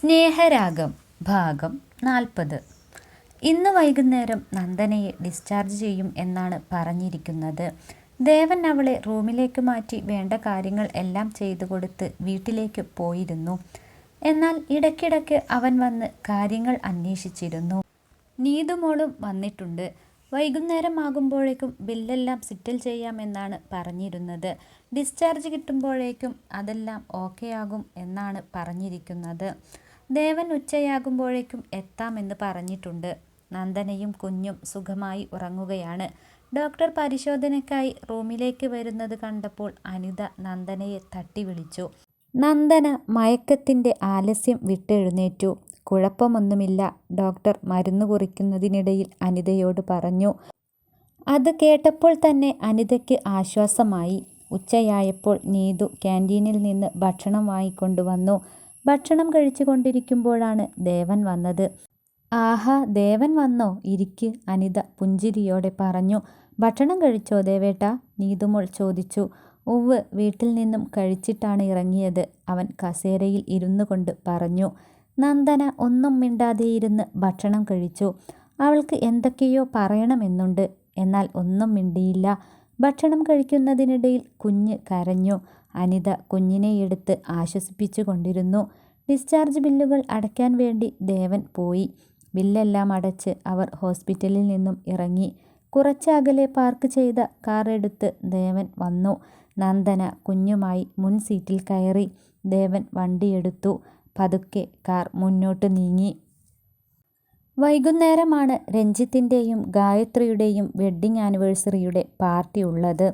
സ്നേഹരാഗം ഭാഗം 40. ഇന്ന് വൈകുന്നേരം നന്ദനയെ ഡിസ്ചാർജ് ചെയ്യും എന്നാണ് പറഞ്ഞിരിക്കുന്നത്. ദേവൻ അവളെ റൂമിലേക്ക് മാറ്റി വേണ്ട കാര്യങ്ങൾ എല്ലാം ചെയ്തു കൊടുത്ത് വീട്ടിലേക്ക് പോയിരുന്നു. എന്നാൽ ഇടയ്ക്കിടയ്ക്ക് അവൻ വന്ന് കാര്യങ്ങൾ അന്വേഷിച്ചിരുന്നു. നീതുമോളും വന്നിട്ടുണ്ട്. വൈകുന്നേരമാകുമ്പോഴേക്കും ബില്ലെല്ലാം സെറ്റിൽ ചെയ്യാമെന്നാണ് പറഞ്ഞിരുന്നത്. ഡിസ്ചാർജ് കിട്ടുമ്പോഴേക്കും അതെല്ലാം ഓക്കെ ആകും എന്നാണ് പറഞ്ഞിരിക്കുന്നത്. ദേവൻ ഉച്ചയാകുമ്പോഴേക്കും എത്താമെന്ന് പറഞ്ഞിട്ടുണ്ട്. നന്ദനയും കുഞ്ഞും സുഖമായി ഉറങ്ങുകയാണ്. ഡോക്ടർ പരിശോധനയ്ക്കായി റൂമിലേക്ക് വരുന്നത് കണ്ടപ്പോൾ അനിത നന്ദനയെ തട്ടി വിളിച്ചു. നന്ദന മയക്കത്തിൻ്റെ ആലസ്യം വിട്ടെഴുന്നേറ്റു. കുഴപ്പമൊന്നുമില്ല, ഡോക്ടർ മരുന്ന് കുറിക്കുന്നതിനിടയിൽ അനിതയോട് പറഞ്ഞു. അത് കേട്ടപ്പോൾ തന്നെ അനിതയ്ക്ക് ആശ്വാസമായി. ഉച്ചയായപ്പോൾ നീതു ക്യാൻറ്റീനിൽ നിന്ന് ഭക്ഷണം വാങ്ങിക്കൊണ്ടുവന്നു. ഭക്ഷണം കഴിച്ചു കൊണ്ടിരിക്കുമ്പോഴാണ് ദേവൻ വന്നത്. ആഹാ, ദേവൻ വന്നോ? ഇരിക്ക്, അനിത പുഞ്ചിരിയോടെ പറഞ്ഞു. ഭക്ഷണം കഴിച്ചോ ദേവേട്ടാ? നീതുമോൾ ചോദിച്ചു. ഉവ്വ്, വീട്ടിൽ നിന്നും കഴിച്ചിട്ടാണ് ഇറങ്ങിയത്, അവൻ കസേരയിൽ ഇരുന്നു കൊണ്ട് പറഞ്ഞു. നന്ദന ഒന്നും മിണ്ടാതെയിരുന്ന് ഭക്ഷണം കഴിച്ചു. അവൾക്ക് എന്തൊക്കെയോ പറയണമെന്നുണ്ട്, എന്നാൽ ഒന്നും മിണ്ടിയില്ല. ഭക്ഷണം കഴിക്കുന്നതിനിടയിൽ കുഞ്ഞ് കരഞ്ഞു. അനിത കുഞ്ഞിനെ എടുത്ത് ആശ്വസിപ്പിച്ചു കൊണ്ടിരുന്നു. ഡിസ്ചാർജ് ബില്ലുകൾ അടയ്ക്കാൻ വേണ്ടി ദേവൻ പോയി. ബില്ലെല്ലാം അടച്ച് അവർ ഹോസ്പിറ്റലിൽ നിന്നും ഇറങ്ങി. കുറച്ചകലെ പാർക്ക് ചെയ്ത കാർ എടുത്ത് ദേവൻ വന്നു. നന്ദന കുഞ്ഞുമായി മുൻ സീറ്റിൽ കയറി. ദേവൻ വണ്ടിയെടുത്തു. പതുക്കെ കാർ മുന്നോട്ട് നീങ്ങി. വൈകുന്നേരമാണ് രഞ്ജിത്തിൻ്റെയും ഗായത്രിയുടെയും വെഡ്ഡിംഗ് ആനിവേഴ്സറിയുടെ പാർട്ടി ഉള്ളത്.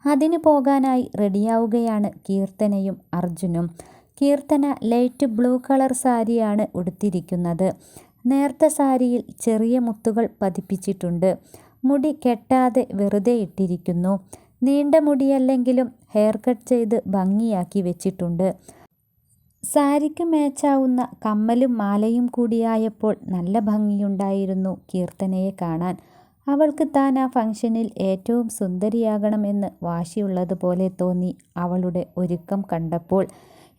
അതിന് പോകാനായി റെഡിയാവുകയാണ് കീർത്തനയും അർജുനും. കീർത്തന ലൈറ്റ് ബ്ലൂ കളർ സാരിയാണ് ഉടുത്തിരിക്കുന്നത്. നേർത്ത സാരിയിൽ ചെറിയ മുത്തുകൾ പതിപ്പിച്ചിട്ടുണ്ട്. മുടി കെട്ടാതെ വെറുതെ ഇട്ടിരിക്കുന്നു. നീണ്ട മുടിയല്ലെങ്കിലും ഹെയർ കട്ട് ചെയ്ത് ഭംഗിയാക്കി വെച്ചിട്ടുണ്ട്. സാരിക്ക് മാച്ചാവുന്ന കമ്മലും മാലയും കൂടിയായപ്പോൾ നല്ല ഭംഗിയുണ്ടായിരുന്നു കീർത്തനയെ കാണാൻ. അവൾക്ക് താൻ ആ ഫംഗ്ഷനിൽ ഏറ്റവും സുന്ദരിയാകണമെന്ന് വാശിയുള്ളതുപോലെ തോന്നി അവളുടെ ഒരുക്കം കണ്ടപ്പോൾ.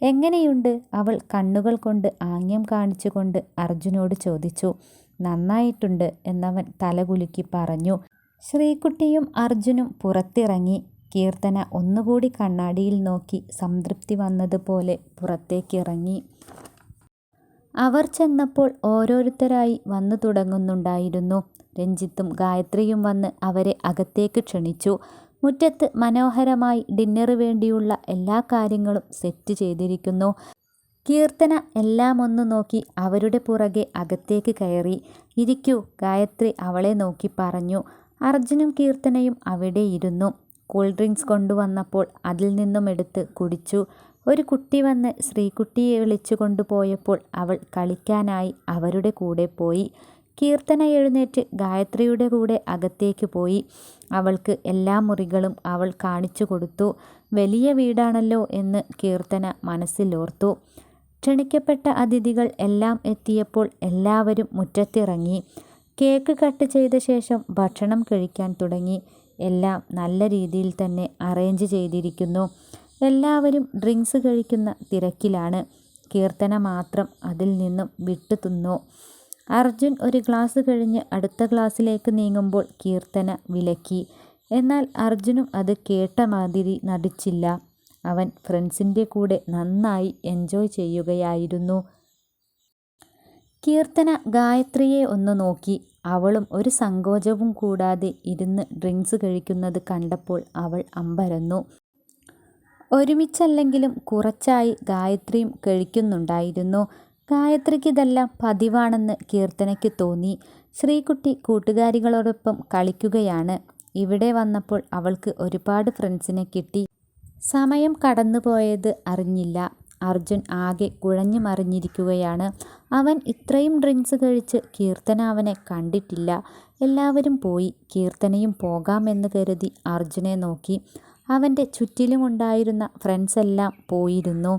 എങ്ങനെയുണ്ട്? അവൾ കണ്ണുകൾ കൊണ്ട് ആംഗ്യം കാണിച്ചുകൊണ്ട് അർജുനോട് ചോദിച്ചു. നന്നായിട്ടുണ്ട് എന്നവൻ തലകുലുക്കി പറഞ്ഞു. ശ്രീകുട്ടിയും അർജുനും പുറത്തിറങ്ങി. കീർത്തന ഒന്നുകൂടി കണ്ണാടിയിൽ നോക്കി സംതൃപ്തി വന്നതുപോലെ പുറത്തേക്കിറങ്ങി. അവർ ചെന്നപ്പോൾ ഓരോരുത്തരായി വന്നു തുടങ്ങുന്നുണ്ടായിരുന്നു. രഞ്ജിത്തും ഗായത്രിയും വന്ന് അവരെ അകത്തേക്ക് ക്ഷണിച്ചു. മുറ്റത്ത് മനോഹരമായി ഡിന്നറ് വേണ്ടിയുള്ള എല്ലാ കാര്യങ്ങളും സെറ്റ് ചെയ്തിരിക്കുന്നു. കീർത്തന എല്ലാം ഒന്ന് നോക്കി അവരുടെ പുറകെ അകത്തേക്ക് കയറി. ഇരിക്കൂ, ഗായത്രി അവളെ നോക്കി പറഞ്ഞു. അർജുനും കീർത്തനയും അവിടെ ഇരുന്നു. കൂൾ ഡ്രിങ്ക്സ് കൊണ്ടുവന്നപ്പോൾ അതിൽ നിന്നും എടുത്ത് കുടിച്ചു. ഒരു കുട്ടി വന്ന് ശ്രീകുട്ടിയെ വിളിച്ചു കൊണ്ടുപോയപ്പോൾ അവൾ കളിക്കാനായി അവരുടെ കൂടെ പോയി. കീർത്തന എഴുന്നേറ്റ് ഗായത്രിയുടെ കൂടെ അകത്തേക്ക് പോയി. അവൾക്ക് എല്ലാ മുറികളും അവൾ കാണിച്ചു കൊടുത്തു. വലിയ വീടാണല്ലോ എന്ന് കീർത്തന മനസ്സിലോർത്തു. ക്ഷണിക്കപ്പെട്ട അതിഥികൾ എല്ലാം എത്തിയപ്പോൾ എല്ലാവരും മുറ്റത്തിറങ്ങി. കേക്ക് കട്ട് ചെയ്ത ശേഷം ഭക്ഷണം കഴിക്കാൻ തുടങ്ങി. എല്ലാം നല്ല രീതിയിൽ തന്നെ അറേഞ്ച് ചെയ്തിരിക്കുന്നു. എല്ലാവരും ഡ്രിങ്ക്സ് കഴിക്കുന്ന തിരക്കിലാണ്. കീർത്തന മാത്രം അതിൽ നിന്നും വിട്ടു തിന്നു. അർജുൻ ഒരു ഗ്ലാസ് കഴിഞ്ഞ് അടുത്ത ഗ്ലാസ്സിലേക്ക് നീങ്ങുമ്പോൾ കീർത്തന വിലക്കി. എന്നാൽ അർജുനും അത് കേട്ട മാതിരി നടിച്ചില്ല. അവൻ ഫ്രണ്ട്സിൻ്റെ കൂടെ നന്നായി എൻജോയ് ചെയ്യുകയായിരുന്നു. കീർത്തന ഗായത്രിയെ ഒന്ന് നോക്കി. അവളും ഒരു സങ്കോചവും കൂടാതെ ഇരുന്ന് ഡ്രിങ്ക്സ് കഴിക്കുന്നത് കണ്ടപ്പോൾ അവൾ അമ്പരന്നു. ഒരുമിച്ചല്ലെങ്കിലും കുറച്ചായി ഗായത്രിയും കഴിക്കുന്നുണ്ടായിരുന്നു. ഗായത്രിക്ക് ഇതെല്ലാം പതിവാണെന്ന് കീർത്തനയ്ക്ക് തോന്നി. ശ്രീകുട്ടി കൂട്ടുകാരികളോടൊപ്പം കളിക്കുകയാണ്. ഇവിടെ വന്നപ്പോൾ അവൾക്ക് ഒരുപാട് ഫ്രണ്ട്സിനെ കിട്ടി. സമയം കടന്നുപോയത് അറിഞ്ഞില്ല. അർജുൻ ആകെ കുഴഞ്ഞു മറിഞ്ഞിരിക്കുകയാണ്. അവൻ ഇത്രയും ഡ്രിങ്ക്സ് കഴിച്ച് കീർത്തന അവനെ കണ്ടിട്ടില്ല. എല്ലാവരും പോയി. കീർത്തനയും പോകാമെന്ന് കരുതി അർജുനെ നോക്കി. അവൻ്റെ ചുറ്റിലുമുണ്ടായിരുന്ന ഫ്രണ്ട്സെല്ലാം പോയിരുന്നു.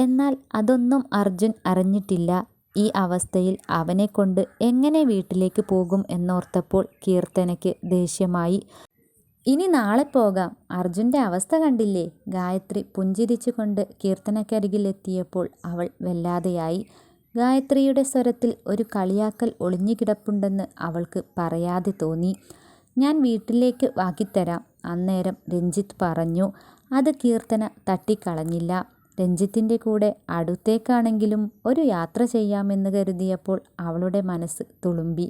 എന്നാൽ അതൊന്നും അർജുൻ അറിഞ്ഞിട്ടില്ല. ഈ അവസ്ഥയിൽ അവനെ കൊണ്ട് എങ്ങനെ വീട്ടിലേക്ക് പോകും എന്നോർത്തപ്പോൾ കീർത്തനയ്ക്ക് ദേഷ്യമായി. ഇനി നാളെ പോകാം, അർജുൻ്റെ അവസ്ഥ കണ്ടില്ലേ? ഗായത്രി പുഞ്ചിരിച്ചുകൊണ്ട് കീർത്തനക്കരികിലെത്തിയപ്പോൾ അവൾ വല്ലാതെയായി. ഗായത്രിയുടെ സ്വരത്തിൽ ഒരു കളിയാക്കൽ ഒളിഞ്ഞുകിടപ്പുണ്ടെന്ന് അവൾക്ക് പറയാതെ തോന്നി. ഞാൻ വീട്ടിലേക്ക് ആക്കിത്തരാം, അന്നേരം രഞ്ജിത്ത് പറഞ്ഞു. അത് കീർത്തന തട്ടിക്കളഞ്ഞില്ല. രഞ്ജിത്തിൻ്റെ കൂടെ അടുത്തേക്കാണെങ്കിലും ഒരു യാത്ര ചെയ്യാമെന്ന് കരുതിയപ്പോൾ അവളുടെ മനസ്സ് തുളുമ്പി.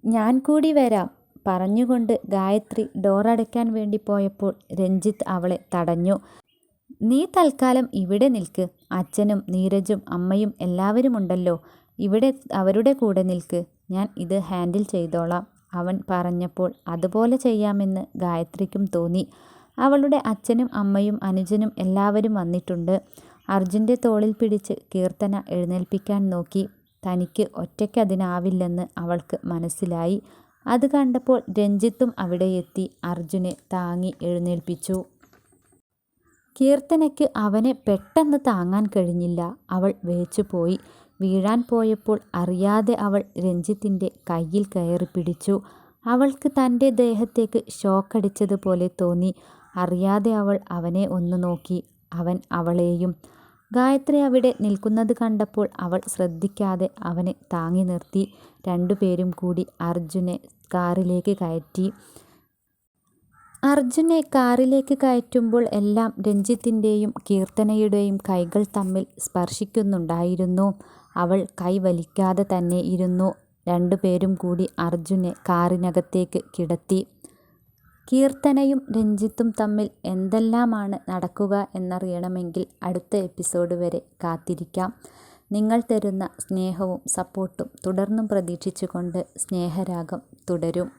ഞാൻ കൂടി വരാം പറഞ്ഞുകൊണ്ട് ഗായത്രി ഡോറടയ്ക്കാൻ വേണ്ടി പോയപ്പോൾ രഞ്ജിത്ത് അവളെ തടഞ്ഞു. നീ തൽക്കാലം ഇവിടെ നിൽക്ക്. അച്ഛനും നീരജും അമ്മയും എല്ലാവരും ഉണ്ടല്ലോ, ഇവിടെ അവരുടെ കൂടെ നിൽക്ക്. ഞാൻ ഇത് ഹാൻഡിൽ ചെയ്തോളാം, അവൻ പറഞ്ഞപ്പോൾ അതുപോലെ ചെയ്യാമെന്ന് ഗായത്രിക്കും തോന്നി. അവളുടെ അച്ഛനും അമ്മയും അനുജനും എല്ലാവരും വന്നിട്ടുണ്ട്. അർജുൻ്റെ തോളിൽ പിടിച്ച് കീർത്തന എഴുന്നേൽപ്പിക്കാൻ നോക്കി. തനിക്ക് ഒറ്റയ്ക്കതിനാവില്ലെന്ന് അവൾക്ക് മനസ്സിലായി. അത് കണ്ടപ്പോൾ രഞ്ജിത്തും അവിടെയെത്തി അർജുനെ താങ്ങി എഴുന്നേൽപ്പിച്ചു. കീർത്തനയ്ക്ക് അവനെ പെട്ടെന്ന് താങ്ങാൻ കഴിഞ്ഞില്ല. അവൾ വേച്ചുപോയി. വീഴാൻ പോയപ്പോൾ അറിയാതെ അവൾ രഞ്ജിത്തിൻ്റെ കയ്യിൽ കയറി പിടിച്ചു. അവൾക്ക് തൻ്റെ ദേഹത്തേക്ക് ഷോക്കടിച്ചതുപോലെ തോന്നി. അറിയാതെ അവൾ അവനെ ഒന്ന് നോക്കി. അവൻ അവളെയും. ഗായത്രി അവിടെ നിൽക്കുന്നത് കണ്ടപ്പോൾ അവൾ ശ്രദ്ധിക്കാതെ അവനെ താങ്ങി നിർത്തി. രണ്ടുപേരും കൂടി അർജുനെ കാറിലേക്ക് കയറ്റി. അർജുനെ കാറിലേക്ക് കയറ്റുമ്പോൾ എല്ലാം രഞ്ജിത്തിൻ്റെയും കീർത്തനയുടെയും കൈകൾ തമ്മിൽ സ്പർശിക്കുന്നുണ്ടായിരുന്നു. അവൾ കൈ വലിക്കാതെ തന്നെ ഇരുന്നു. രണ്ടുപേരും കൂടി അർജുനെ കാറിനകത്തേക്ക് കിടത്തി. കീർത്തനയും രഞ്ജിത്തും തമ്മിൽ എന്തെല്ലാമാണ് നടക്കുക എന്നറിയണമെങ്കിൽ അടുത്ത എപ്പിസോഡ് വരെ കാത്തിരിക്കാം. നിങ്ങൾ തരുന്ന സ്നേഹവും സപ്പോർട്ടും തുടർന്നും പ്രതീക്ഷിച്ചുകൊണ്ട് സ്നേഹരാഗം തുടരും.